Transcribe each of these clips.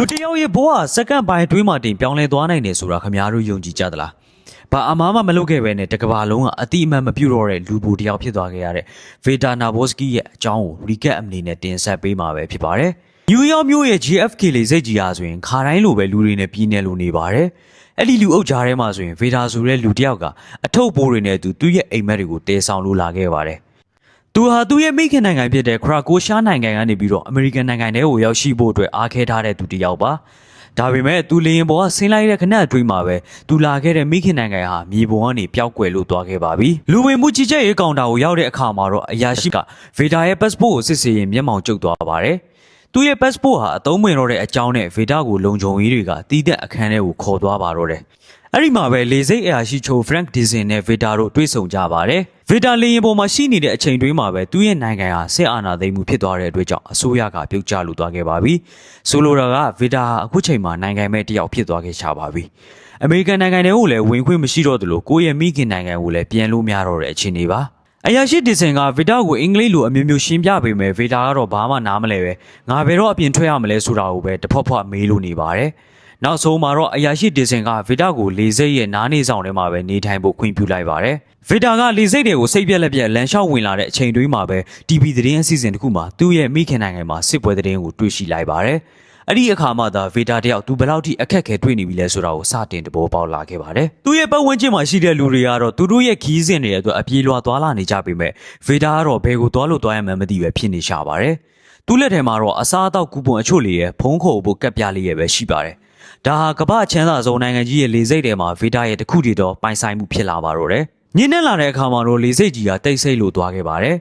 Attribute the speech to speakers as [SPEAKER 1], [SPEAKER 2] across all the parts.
[SPEAKER 1] လူတယောက်ရဲ့ဘဝစက္ကန့်ပိုင်းအတွင်းမှာတင်ပြောင်းလဲသွားနိုင်တယ်ဆိုတာခင်ဗျားတို့ယုံကြည်ကြသလားဘာအမားမှမလုပ်ခဲ့ပဲနဲ့တကဘာလုံးကအတိအမှန်မပြုတ်တော့တဲ့လူပိုတယောက်ဖြစ်သွားခဲ့ရတဲ့ဗေတာနာဘော့စကီရဲ့အကြောင်းကို recap အနေနဲ့တင်ဆက်ပေးမှာပဲဖြစ်ပါတယ်နယူးယောက်မြို့ရဲ့ JFK လေဆိပ်ကြီးအားဆိုရင်ခါတိုင်းလိုပဲလူတွေနဲ့ပြင်းနေလို့နေပါတယ်အဲ့ဒီလူအုပ်ကြားထဲမှာဆိုရင်ဗေတာဆိုတဲ့လူတယောက်ကအထုပ်ပိုးတွေနဲ့သူ့ရဲ့အိမ်မက်တွေကိုတဲဆောင်လို့လာခဲ့ပါတယ်သူဟာသူ့ရဲ့မိခင်နိုင်ငံဖြစ်တဲ့ခရာကိုရှားနိုင်ငံကနေပြီးတော့အမေရိကန်နိုင်ငံထဲကိုရောက်ရှိဖို့အတွက်အားခဲထားတဲ့သူတယောက်ပါဒါပေမဲ့သူလေရင်ပေါ်ကဆင်းလိုက်တဲ့ခဏအတွင်းမှာပဲသူလာခဲ့တဲ့မိခင်နိုင်ငံဟာမြေပေါ်ကနေပျောက်ကွယ်လို့သွားခဲ့ပါပြီလူဝင်မှုကြီးကြပ်ရေးကောင်တာကိုရောက်တဲ့အခါမှာတော့အရာရှိကဗေတာရဲ့ passport ကိုစစ်ဆေးရင်မျက်မှောင်ကျုပ်သွားပါတယ်သူ့ရဲ့ passport ဟာအသုံးဝင်တော့တဲ့အကြောင်းနဲ့ဗေတာကိုလုံခြုံရေးတွေကတီးတဲ့အခန်းထဲကိုခေါ်သွားပါတော့တယ်အဲ့ဒီမှာပဲလေဆိပ်အရာရှိချုပ် Frank Dixon နဲ့ဗေတာတို့တွေ့ဆုံကြပါတယ်ဗေတာလေရင်ပေါ်မှာရှိနေတဲ့အချိန်တွင်းမှာပဲသူ့ရဲ့နိုင်ငံဟာစစ်အာဏာသိမ်းမှုဖြစ်သွားတဲ့အတွက်ကြောင့်အစိုးရကပြုတ်ကျလို့သွားခဲ့ပါပြီဆိုလိုတာကဗေတာဟာအခုချိန်မှာနိုင်ငံမဲ့တယောက်ဖြစ်သွားခဲ့ချပါပြီအမေရိကန်နိုင်ငံတွေကိုလည်းဝင်ခွင့်မရှိတော့သလိုကိုယ့်ရဲ့မိခင်နိုင်ငံကိုလည်းပြန်လို့မရတော့တဲ့အခြေအနေပါအရာရှိဒီဇင်ကဗေတာကိုအင်္ဂလိပ်လိုအမျိုးမျိုးရှင်းပြပေးမယ်ဗေတာကတော့ဘာမှနားမလဲပဲငါဘယ်တော့အပြင်ထွက်ရမလဲဆိုတာကိုပဲတဖွတ်ဖွတ်မေးလို့နေပါတယ်နောက်ဆုံးမှာတော့အရာရှိဒီဇင်ကဗေတာကိုလေဆိပ်ရဲ့နားနေဆောင်ထဲမှာပဲနေထိုင်ဖို့ခွင့်ပြုလိုက်ပါတယ်ဗေတာကလေဆိပ်တွေကိုစိတ်ပြက်လက်ပြက်လမ်းလျှောက်ဝင်လာတဲ့အချိန်တွင်းမှာပဲ TV သတင်းအစီအစဉ်တစ်ခုမှာသူ့ရဲ့မိခင်နိုင်ငံမှာစစ်ပွဲသတင်းကိုတွေ့ရှိလိုက်ပါတယ်အဲ့ဒီအခါမှသာဗေတာတယောက်သူဘယ်လောက်ထိအခက်ခဲတွေ့နေပြီလဲဆိုတာကိုစတင်တဘောပေါက်လာခဲ့ပါတယ်သူ့ရဲ့ပတ်ဝန်းကျင်မှာရှိတဲ့လူတွေကတော့သူတို့ရဲ့ခီးစဉ်တွေအတွက်အပြေးလွှာသွားလာနေကြပေမဲ့ဗေတာကတော့ဘယ်ကိုသွားလို့သွားရမှန်းမသိပဲဖြစ်နေရှာပါတယ်သူ့လက်ထဲမှာတော့အစားအသောက်ကူပွန်အချို့လေးရဲ့ဖုံးခေါ်ဖို့ကပ်ပြလေးရဲ့ပဲရှိပါတယ်ဒါဟာကမ္ဘာ့ချမ်းသာဆုံးနိုင်ငံကြီးရဲ့လေဆိပ်ထဲမှာဗေတာရဲ့တခုတည်းသောပိုင်ဆိုင်မှုဖြစ်လာပါတော့တယ်ညနေလာတဲ့အခါမှာတော့လေဆိပ်ကြီးကတိတ်ဆိတ်လို့သွားခဲ့ပါတယ်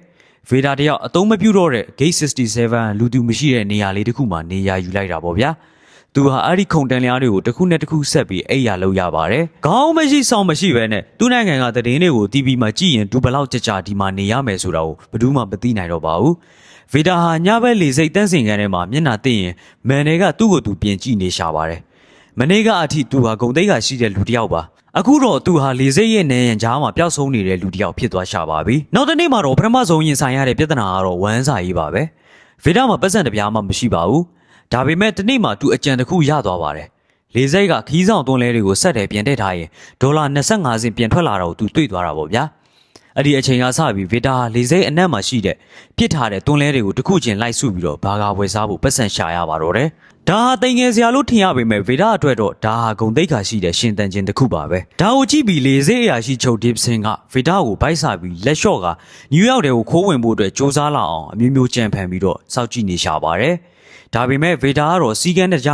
[SPEAKER 1] ဗေတာတယောက်အသုံးမပြုတော့တဲ့ Gate 67လူသူမရှိတဲ့နေရာလေးတစ်ခုမှာနေရာယူလိုက်တာပေါ့ဗျာသူဟာအဲ့ဒီခုံတန်းလျားတွေကိုတစ်ခုနဲ့တစ်ခုဆက်ပြီးအိပ်ရာလုပ်ရပါတယ်ခေါင်းမရှိဆောင်မရှိပဲနဲ့သူ့နိုင်ငံကသတင်းတွေကို TV မှာကြည့်ရင်သူဘလောက်ကြာဒီမှာနေရမယ်ဆိုတာကိုဘယ်သူမှမသိနိုင်တော့ပါဘူးဗေတာဟာညဘက်လေဆိပ်တန်းစင်ခန်းထဲမှာမျက်နှာသိရင်မန်တွေကသူ့ကိုသူပြင်ကြည့်နေရှာပါတယ်မနေ့ကအထိသူဟာဂုံသိက္ခာရှိတဲ့လူတစ်ယောက်ပါအခုတော့သူဟာလေဆိပ်ရဲ့နေရန်ကြားမှာပျောက်ဆုံးနေတဲ့လူတစ်ယောက်ဖြစ်သွားရှာပါပြီနောက်တစ်နေ့မှာတော့ပထမဆုံးရင်ဆိုင်ရတဲ့ပြဿနာကတော့ဝမ်းစာရေးပါပဲဗေတာမှာပတ်စံတစ်ပြားမှမရှိပါဘူးဒါပေမဲ့ဒီနေ့မှာသူအကြံတစ်ခုရသွားပါတယ်လေဆိပ်ကခီးဆောင်သွင်းလဲတွေကိုဆက်တယ်ပြန်ထည့်ထားရင်ဒေါ်လာ25စင်ပြန်ထွက်လာတော့သူတွေ့သွားတာပေါ့ဗျာအဲ့ဒီအချိန်ကစပြီးဗေတာလေဆိပ်အနက်မှာရှိတဲ့ပြစ်ထားတဲ့သွင်းလဲတွေကိုတစ်ခုချင်းလိုက်စုပြီးတော့ဘာကာဝယ်စားဖို့ပတ်စံရှာရပါတော့တယ်ဒါဟာတင်ငယ်စရာလို့ထင်ရပေမဲ့ဗေဒါအတွက်တော့ဒါဟာဂုံသိက္ခာရှိတဲ့ရှင်တန်ခြင်းတစ်ခုပါပဲဒါကိုကြည့်ပြီးလေဆိပ်အရာရှိချုပ်ဒီပစင်ကဗေဒါကိုဗိုက်စာပြီးလက်လျှော့ကနယူးယောက်တဲကိုခိုးဝင်ဖို့အတွက်စ조사လာအောင်အမျိုးမျိုးကြံဖန်ပြီးတော့စောင့်ကြည့်နေရှာပါတယ်ဒါပေမဲ့ဗေဒါကတော့စီကန်းတကြ